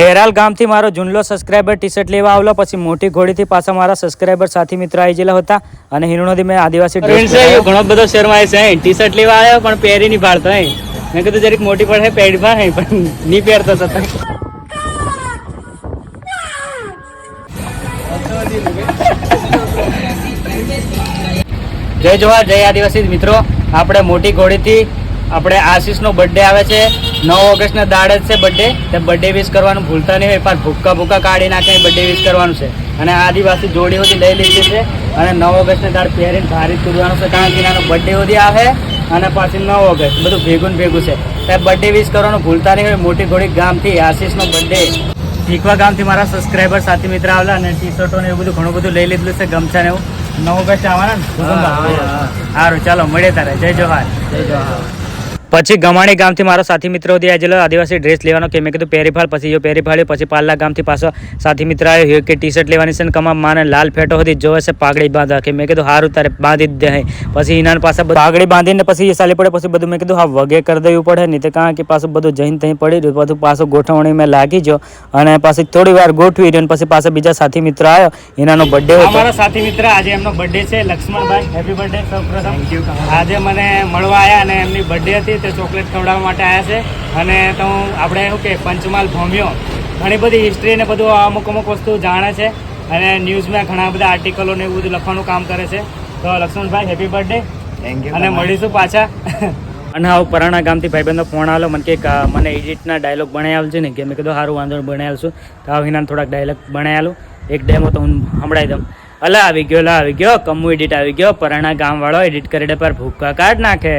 એરાલ ગામથી મારો જૂનલો subscriber T shirt લેવા આવેલો, પછી મોટી ઘોડીથી પાછા મારા સબસ્ક્રાઈબર સાથી મિત્રો આવી ગયેલા હતા અને હિરણોથી મેં આદિવાસી ડ્રેસ ઘણો બધો શહેરમાં છે ટી શર્ટ લેવા આવ્યો પણ પહેરી નહીં પાડતો મેં કીધું જરીક મોટી પડે પહેરી પણ નહીં પહેરતો છતાં જય જોહાર, જય આદિવાસી મિત્રો. આપણે મોટી ઘોડીથી આપણે આશીષનો બર્થડે આવે છે 9 ઓગસ્ટના દાડે જ છે બર્થડે. તે બર્થડે વિશ કરવાનું ભૂલતા નહીં હોય, પણ ભૂક્કા કાઢી નાખીને બર્થડે વિશ કરવાનું છે. અને આદિવાસી જોડી સુધી લઈ લીધી છે અને 9 ઓગસ્ટના દાડ પહેરીને ભારી કૂદવાનું છે, કારણ કે એનો બર્થડે સુધી આવે અને પાછી 9 ઓગસ્ટ બધું ભેગું છે. ત્યાં બર્થડે વિશ કરવાનું ભૂલતા નહીં હોય. મોટી ઘોડી ગામથી આશીષનો બર્થડે. શીખવા ગામથી મારા સબસ્ક્રાઈબર સાથી મિત્ર આવેલા અને ટી શર્ટો ને એવું બધું ઘણું બધું લઈ લીધું છે. ગમછા ને એવું 9 ઓગસ્ટ આવવાના ને. સારું, ચાલો મળીએ તારે. જય જોહાર. જય જોહાર. પછી ગમાણી ગામથી મારો સાથી મિત્રો આજેલો આદિવાસી ડ્રેસ લેવાનો કે મેં કીધું પહેરીફાળ, પછી એ પહેરીફાળ્યો. પછી પાલ્લા ગામથી પાછો સાથી મિત્ર આવ્યો કે ટી શર્ટ લેવાની છે ને કમા માને લાલ ફેટો હતી જોવે છે પાઘડી બાંધા, કે મેં કીધું સારું તારે બાંધી જ દે. પછી એના પાસે પાઘડી બાંધીને પછી એ ચાલી પડે. પછી બધું મેં કીધું હા વગે કરી દેવું પડે નહીં, તો કારણ કે પાછું બધું જઈને ત્યાં પડી રહ્યું. બધું પાછું ગોઠવણી મેં લાગી ગયો અને પછી થોડી વાર ગોઠવી રહ્યો. પછી પાછો બીજા સાથી મિત્ર આવ્યો, એનાનો બર્થડે હતો. અમારા સાથી મિત્ર આજે એમનો બર્થડે છે. Laxmanbhai, happy birthday. સૌપ્રથમ આજે મને મળવા આવ્યા અને એમની બર્થડે હતી તે ચોકલેટ ખવડાવવા માટે આવ્યા છે. અને તો આપણે શું કે પંચમહાલ ભમ્યો, ઘણી બધી હિસ્ટ્રી ને બધું અમુક વસ્તુ જાણે છે અને ન્યૂઝમાં ઘણા બધા આર્ટિકલો ને એવું બધું લખવાનું કામ કરે છે. તો Laxmanbhai happy birthday. Thank you. અને મળીશું પાછા. અને આવું પરાણા ગામથી ભાઈબંધનો ફોન આવેલો, મને કે મને એડિટના ડાયલોગ બનાવી આવેલ છે ને, કે મેં કીધું સારું વાંધો બનાવી આલશું. તો આવીને થોડાક ડાયલોગ બનાવી આલું. એક ડેમો તો હું સંભળાવી દઉં. અલા આવી ગયો કમુ એડિટ આવી ગયો. પરાણા ગામવાળો એડિટ કરીને પર ભૂક્કા કાઢ નાખે.